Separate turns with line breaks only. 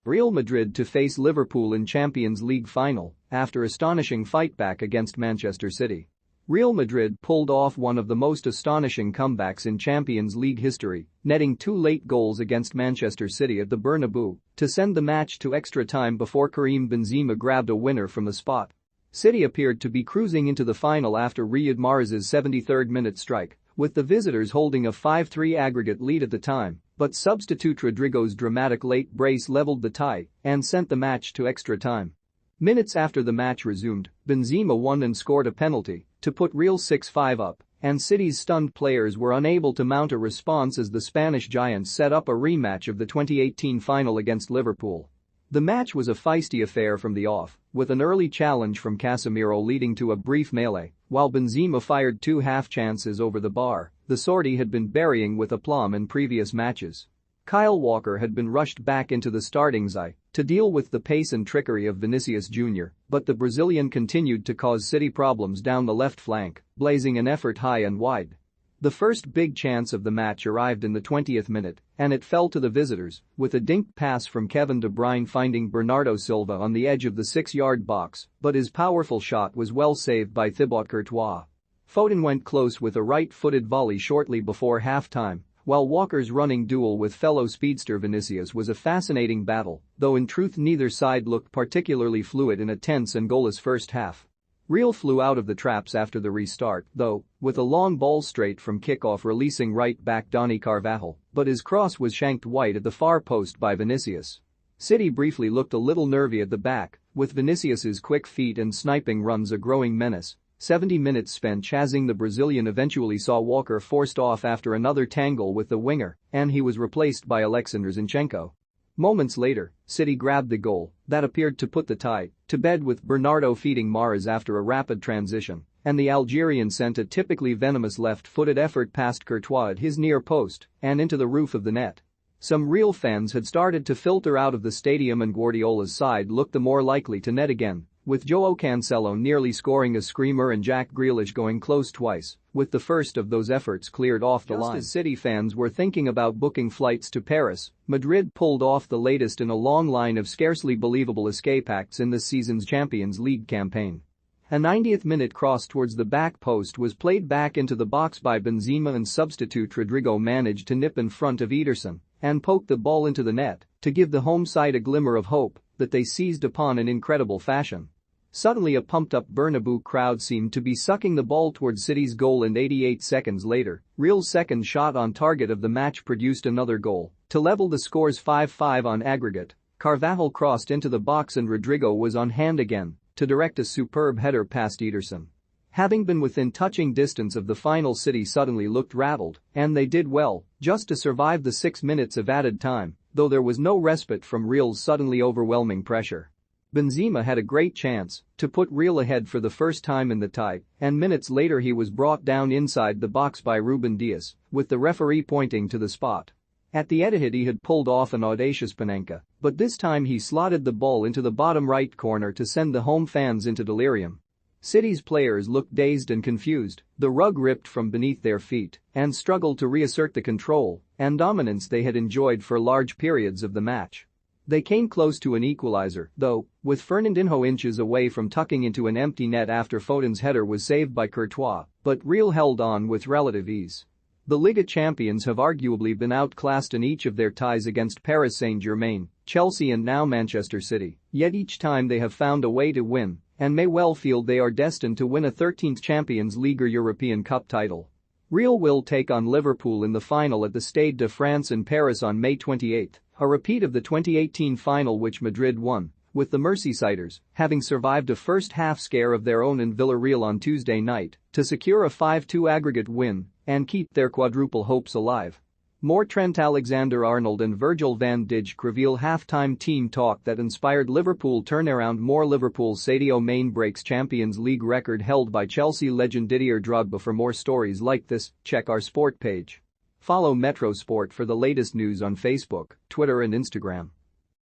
Real Madrid to face Liverpool in Champions League final after astonishing fightback against Manchester City. Real Madrid pulled off one of the most astonishing comebacks in Champions League history, netting two late goals against Manchester City at the Bernabeu to send the match to extra time before Karim Benzema grabbed a winner from the spot. City appeared to be cruising into the final after Riyad Mahrez's 73rd minute strike, with the visitors holding a 5-3 aggregate lead at the time, but substitute Rodrygo's dramatic late brace leveled the tie and sent the match to extra time. Minutes after the match resumed, Benzema won and scored a penalty to put Real 6-5 up, and City's stunned players were unable to mount a response as the Spanish giants set up a rematch of the 2018 final against Liverpool. The match was a feisty affair from the off, with an early challenge from Casemiro leading to a brief melee, while Benzema fired two half chances over the bar. The sort he had been burying with aplomb in previous matches. Kyle Walker had been rushed back into the starting side to deal with the pace and trickery of Vinicius Jr., but the Brazilian continued to cause City problems down the left flank, blazing an effort high and wide. The first big chance of the match arrived in the 20th minute, and it fell to the visitors, with a dink pass from Kevin De Bruyne finding Bernardo Silva on the edge of the 6-yard box, but his powerful shot was well saved by Thibaut Courtois. Foden went close with a right-footed volley shortly before halftime, while Walker's running duel with fellow speedster Vinicius was a fascinating battle, though in truth neither side looked particularly fluid in a tense and goalless first half. Real flew out of the traps after the restart, though, with a long ball straight from kickoff releasing right-back Dani Carvajal, but his cross was shanked wide at the far post by Vinicius. City briefly looked a little nervy at the back, with Vinicius's quick feet and sniping runs a growing menace. 70 minutes spent chasing the Brazilian eventually saw Walker forced off after another tangle with the winger, and he was replaced by Alexander Zinchenko. Moments later, City grabbed the goal that appeared to put the tie to bed with Bernardo feeding Mahrez after a rapid transition, and the Algerian sent a typically venomous left-footed effort past Courtois at his near post and into the roof of the net. Some Real fans had started to filter out of the stadium and Guardiola's side looked the more likely to net again, with Joao Cancelo nearly scoring a screamer and Jack Grealish going close twice, with the first of those efforts cleared off the line. Just as City fans were thinking about booking flights to Paris, Madrid pulled off the latest in a long line of scarcely believable escape acts in this season's Champions League campaign. A 90th minute cross towards the back post was played back into the box by Benzema and substitute Rodrygo managed to nip in front of Ederson and poke the ball into the net to give the home side a glimmer of hope that they seized upon in incredible fashion. Suddenly a pumped-up Bernabeu crowd seemed to be sucking the ball towards City's goal and 88 seconds later, Real's second shot on target of the match produced another goal to level the scores 5-5 on aggregate. Carvajal crossed into the box and Rodrygo was on hand again to direct a superb header past Ederson. Having been within touching distance of the final, City suddenly looked rattled, and they did well just to survive the 6 minutes of added time, though there was no respite from Real's suddenly overwhelming pressure. Benzema had a great chance to put Real ahead for the first time in the tie, and minutes later he was brought down inside the box by Ruben Dias, with the referee pointing to the spot. At the Etihad he had pulled off an audacious Panenka, but this time he slotted the ball into the bottom right corner to send the home fans into delirium. City's players looked dazed and confused, the rug ripped from beneath their feet, and struggled to reassert the control and dominance they had enjoyed for large periods of the match. They came close to an equalizer, though, with Fernandinho inches away from tucking into an empty net after Foden's header was saved by Courtois, but Real held on with relative ease. The Liga champions have arguably been outclassed in each of their ties against Paris Saint-Germain, Chelsea and now Manchester City, yet each time they have found a way to win and may well feel they are destined to win a 13th Champions League or European Cup title. Real will take on Liverpool in the final at the Stade de France in Paris on May 28, a repeat of the 2018 final which Madrid won, with the Merseysiders having survived a first-half scare of their own in Villarreal on Tuesday night to secure a 5-2 aggregate win and keep their quadruple hopes alive. More Trent Alexander-Arnold and Virgil van Dijk reveal halftime team talk that inspired Liverpool turnaround. More Liverpool Sadio Mane breaks Champions League record held by Chelsea legend Didier Drogba. For more stories like this, check our sport page. Follow Metro Sport for the latest news on Facebook, Twitter and Instagram.